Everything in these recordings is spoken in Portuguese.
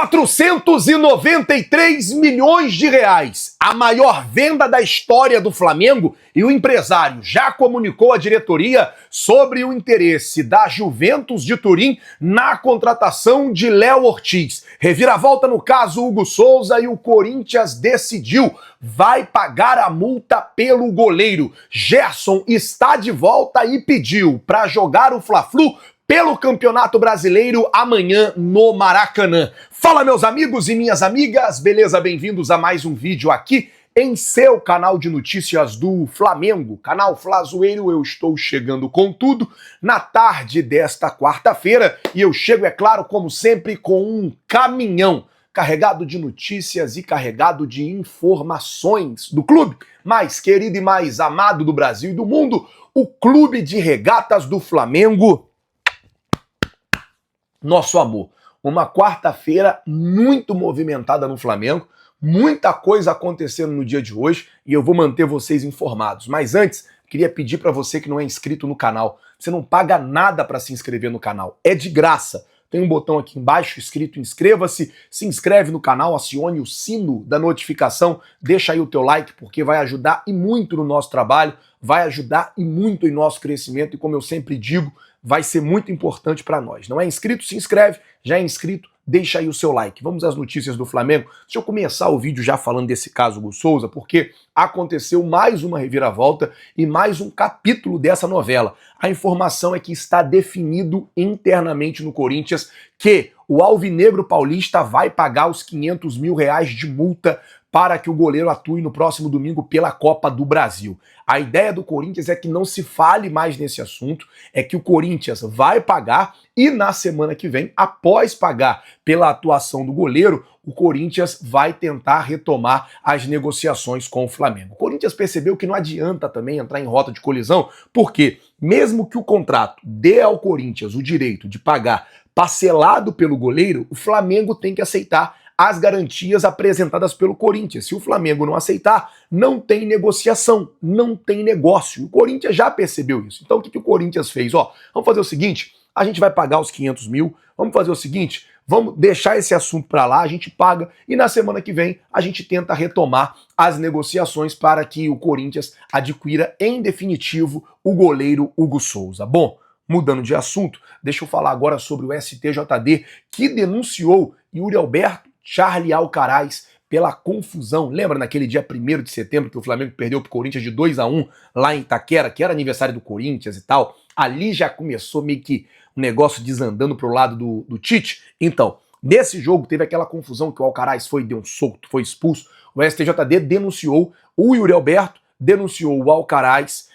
493 milhões de reais, a maior venda da história do Flamengo, e o empresário já comunicou à diretoria sobre o interesse da Juventus de Turim na contratação de Léo Ortiz. Reviravolta no caso Hugo Souza e o Corinthians decidiu, vai pagar a multa pelo goleiro. Gerson está de volta e pediu para jogar o Fla-Flu pelo Campeonato Brasileiro amanhã no Maracanã. Fala, meus amigos e minhas amigas, beleza? Bem-vindos a mais um vídeo aqui em seu canal de notícias do Flamengo, canal Flazoeiro. Eu estou chegando com tudo na tarde desta quarta-feira e eu chego, é claro, como sempre, com um caminhão carregado de notícias e carregado de informações do clube mais querido e mais amado do Brasil e do mundo, o Clube de Regatas do Flamengo. Nosso amor, uma quarta-feira muito movimentada no Flamengo, muita coisa acontecendo no dia de hoje e eu vou manter vocês informados. Mas antes, queria pedir para você que não é inscrito no canal, você não paga nada para se inscrever no canal, é de graça. Tem um botão aqui embaixo escrito inscreva-se, se inscreve no canal, acione o sino da notificação, deixa aí o teu like porque vai ajudar e muito no nosso trabalho, vai ajudar e muito em nosso crescimento e, como eu sempre digo, vai ser muito importante para nós. Não é inscrito? Se inscreve. Já é inscrito? Deixa aí o seu like. Vamos às notícias do Flamengo. Deixa eu começar o vídeo já falando desse caso Hugo Souza, porque aconteceu mais uma reviravolta e mais um capítulo dessa novela. A informação é que está definido internamente no Corinthians que o Alvinegro Paulista vai pagar os 500 mil reais de multa para que o goleiro atue no próximo domingo pela Copa do Brasil. A ideia do Corinthians é que não se fale mais nesse assunto, é que o Corinthians vai pagar e na semana que vem, após pagar pela atuação do goleiro, o Corinthians vai tentar retomar as negociações com o Flamengo. O Corinthians percebeu que não adianta também entrar em rota de colisão, porque mesmo que o contrato dê ao Corinthians o direito de pagar parcelado pelo goleiro, o Flamengo tem que aceitar as garantias apresentadas pelo Corinthians. Se o Flamengo não aceitar, não tem negociação, não tem negócio. O Corinthians já percebeu isso. Então o que o Corinthians fez? Vamos fazer o seguinte, a gente vai pagar os 500 mil, vamos fazer o seguinte, vamos deixar esse assunto para lá, a gente paga e na semana que vem a gente tenta retomar as negociações para que o Corinthians adquira em definitivo o goleiro Hugo Souza. Bom, mudando de assunto, deixa eu falar agora sobre o STJD que denunciou Yuri Alberto, Charlie Alcaraz pela confusão. Lembra naquele dia 1º de setembro que o Flamengo perdeu pro Corinthians de 2-1 lá em Itaquera, que era aniversário do Corinthians e tal? Ali já começou meio que um negócio desandando pro lado do Tite. Então, nesse jogo teve aquela confusão que o Alcaraz deu um solto, foi expulso. O STJD denunciou o Yuri Alberto, denunciou o Alcaraz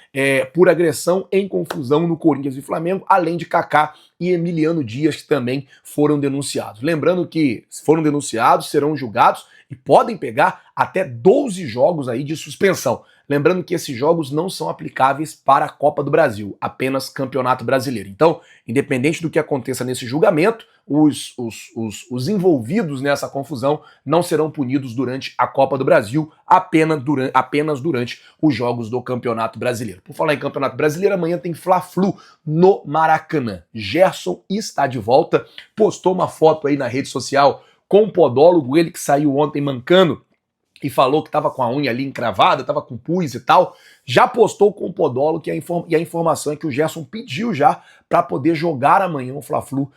por agressão em confusão no Corinthians e Flamengo, além de Kaká e Emiliano Dias, que também foram denunciados. Lembrando que se foram denunciados, serão julgados e podem pegar até 12 jogos aí de suspensão. Lembrando que esses jogos não são aplicáveis para a Copa do Brasil, apenas Campeonato Brasileiro. Então, independente do que aconteça nesse julgamento, os envolvidos nessa confusão não serão punidos durante a Copa do Brasil, apenas durante os jogos do Campeonato Brasileiro. Por falar em Campeonato Brasileiro, amanhã tem Fla-Flu no Maracanã. Gerson está de volta, postou uma foto aí na rede social com o podólogo, ele que saiu ontem mancando e falou que estava com a unha ali encravada, estava com pus e tal, já postou com o podólogo e a informação é que o Gerson pediu já para poder jogar amanhã o Fla-Flu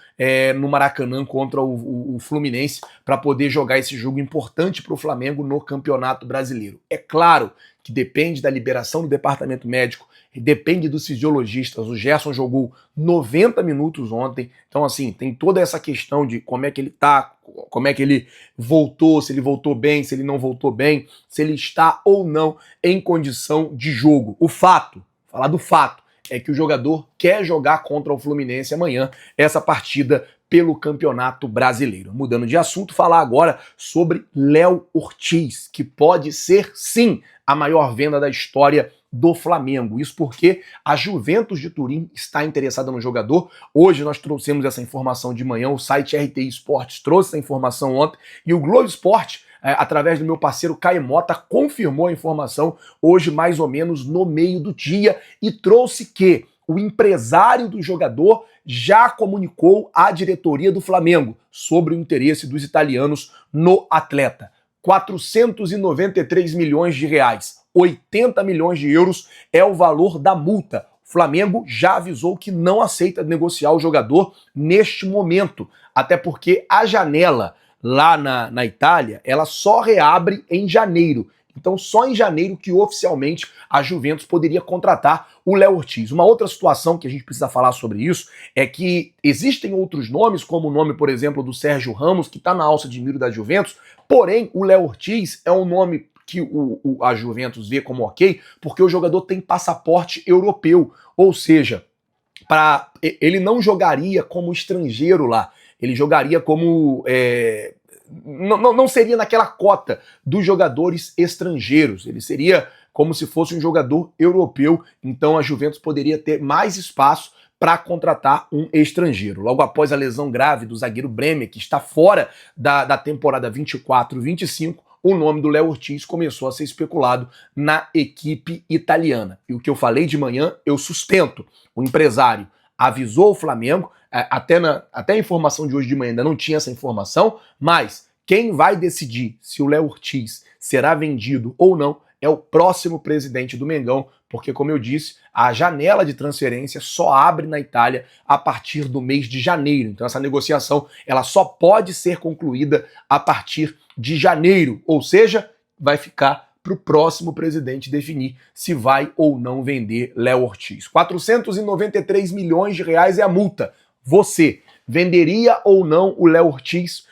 no Maracanã contra o Fluminense, para poder jogar esse jogo importante para o Flamengo no Campeonato Brasileiro. É claro que depende da liberação do departamento médico, depende dos fisiologistas. O Gerson jogou 90 minutos ontem, então assim, tem toda essa questão de como é que ele tá, como é que ele voltou, se ele voltou bem, se ele não voltou bem, se ele está ou não em condição de jogo. Falar do fato, é que o jogador quer jogar contra o Fluminense amanhã, essa partida pelo Campeonato Brasileiro. Mudando de assunto, falar agora sobre Léo Ortiz, que pode ser, sim, a maior venda da história do Flamengo. Isso porque a Juventus de Turim está interessada no jogador. Hoje nós trouxemos essa informação de manhã, o site RTI Esportes trouxe essa informação ontem e o Globo Esporte, através do meu parceiro Caio Mota, confirmou a informação hoje mais ou menos no meio do dia e trouxe que o empresário do jogador já comunicou à diretoria do Flamengo sobre o interesse dos italianos no atleta. 493 milhões de reais, 80 milhões de euros é o valor da multa. O Flamengo já avisou que não aceita negociar o jogador neste momento, até porque a janela lá na Itália, ela só reabre em janeiro. Então só em janeiro que oficialmente a Juventus poderia contratar o Léo Ortiz. Uma outra situação que a gente precisa falar sobre isso é que existem outros nomes, como o nome, por exemplo, do Sérgio Ramos, que está na alça de mira da Juventus, porém o Léo Ortiz é um nome que a Juventus vê como ok, porque o jogador tem passaporte europeu, ou seja, ele não jogaria como estrangeiro lá, ele jogaria como... não seria naquela cota dos jogadores estrangeiros, ele seria como se fosse um jogador europeu, então a Juventus poderia ter mais espaço para contratar um estrangeiro. Logo após a lesão grave do zagueiro Bremer, que está fora da temporada 24-25, o nome do Léo Ortiz começou a ser especulado na equipe italiana. E o que eu falei de manhã, eu sustento. O empresário avisou o Flamengo, até a informação de hoje de manhã ainda não tinha essa informação, mas quem vai decidir se o Léo Ortiz será vendido ou não é o próximo presidente do Mengão, porque, como eu disse, a janela de transferência só abre na Itália a partir do mês de janeiro. Então essa negociação ela só pode ser concluída a partir de janeiro, ou seja, vai ficar para o próximo presidente definir se vai ou não vender Léo Ortiz. 493 milhões de reais é a multa. Você venderia ou não o Léo Ortiz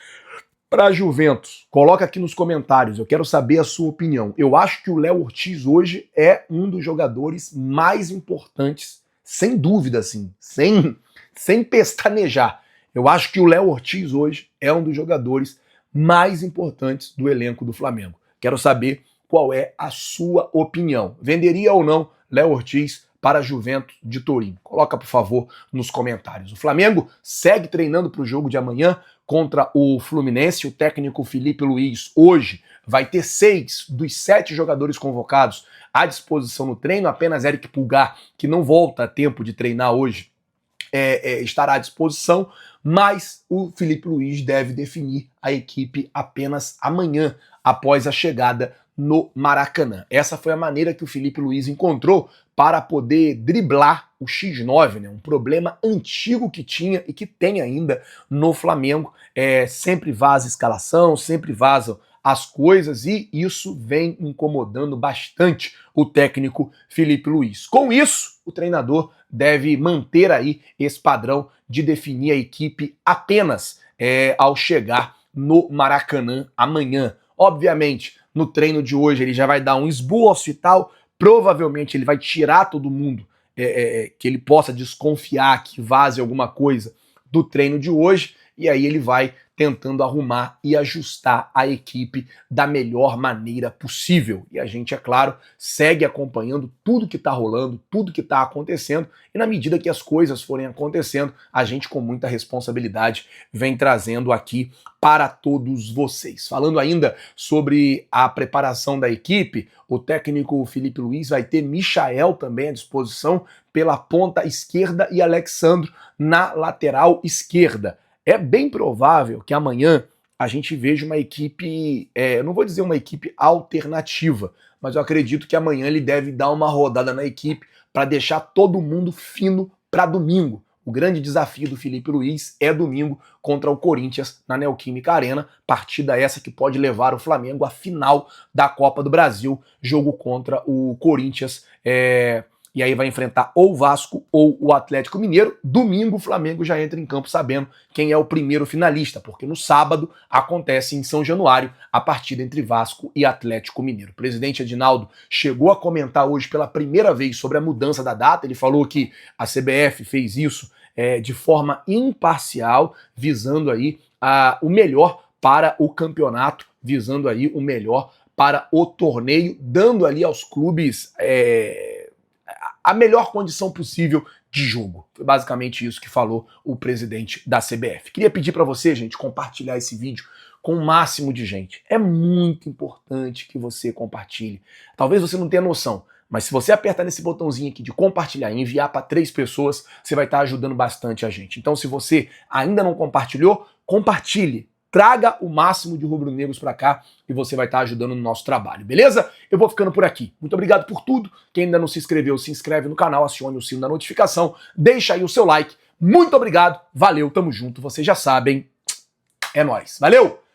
para a Juventus? Coloca aqui nos comentários, eu quero saber a sua opinião. Eu acho que o Léo Ortiz hoje é um dos jogadores mais importantes, sem dúvida, assim, sem pestanejar. Eu acho que o Léo Ortiz hoje é um dos jogadores mais importantes do elenco do Flamengo. Quero saber qual é a sua opinião. Venderia ou não Léo Ortiz para a Juventus de Turim? Coloca, por favor, nos comentários. O Flamengo segue treinando para o jogo de amanhã contra o Fluminense. O técnico Felipe Luiz hoje vai ter 6 dos 7 jogadores convocados à disposição no treino. Apenas Eric Pulgar, que não volta a tempo de treinar hoje, estará à disposição, mas o Felipe Luiz deve definir a equipe apenas amanhã, após a chegada no Maracanã. Essa foi a maneira que o Felipe Luiz encontrou para poder driblar o X9, né? Um problema antigo que tinha e que tem ainda no Flamengo. Sempre vaza a escalação, sempre vazam as coisas e isso vem incomodando bastante o técnico Felipe Luiz. Com isso, o treinador deve manter aí esse padrão de definir a equipe apenas ao chegar no Maracanã amanhã. Obviamente, no treino de hoje ele já vai dar um esboço e tal, provavelmente ele vai tirar todo mundo que ele possa desconfiar que vaze alguma coisa do treino de hoje, e aí ele vai tentando arrumar e ajustar a equipe da melhor maneira possível. E a gente, é claro, segue acompanhando tudo que está rolando, tudo que está acontecendo, e na medida que as coisas forem acontecendo, a gente, com muita responsabilidade, vem trazendo aqui para todos vocês. Falando ainda sobre a preparação da equipe, o técnico Felipe Luiz vai ter Michael também à disposição pela ponta esquerda e Alexandro na lateral esquerda. É bem provável que amanhã a gente veja uma equipe, eu não vou dizer uma equipe alternativa, mas eu acredito que amanhã ele deve dar uma rodada na equipe para deixar todo mundo fino para domingo. O grande desafio do Felipe Luiz é domingo contra o Corinthians na Neoquímica Arena, partida essa que pode levar o Flamengo à final da Copa do Brasil, jogo contra o Corinthians, e aí vai enfrentar ou o Vasco ou o Atlético Mineiro. Domingo o Flamengo já entra em campo sabendo quem é o primeiro finalista, porque no sábado acontece em São Januário a partida entre Vasco e Atlético Mineiro. O presidente Edinaldo chegou a comentar hoje pela primeira vez sobre a mudança da data. Ele falou que a CBF fez isso de forma imparcial, visando aí o melhor para o campeonato, visando aí o melhor para o torneio, dando ali aos clubes a melhor condição possível de jogo. Foi basicamente isso que falou o presidente da CBF. Queria pedir para você, gente, compartilhar esse vídeo com o máximo de gente. É muito importante que você compartilhe. Talvez você não tenha noção, Mas se você apertar nesse botãozinho aqui de compartilhar e enviar para 3 pessoas, você vai estar ajudando bastante a gente. Então, se você ainda não compartilhou, compartilhe. Traga o máximo de rubro-negros para cá e você vai estar ajudando no nosso trabalho, beleza? Eu vou ficando por aqui. Muito obrigado por tudo. Quem ainda não se inscreveu, se inscreve no canal, acione o sino da notificação, deixa aí o seu like. Muito obrigado, valeu, tamo junto, vocês já sabem. É nóis. Valeu!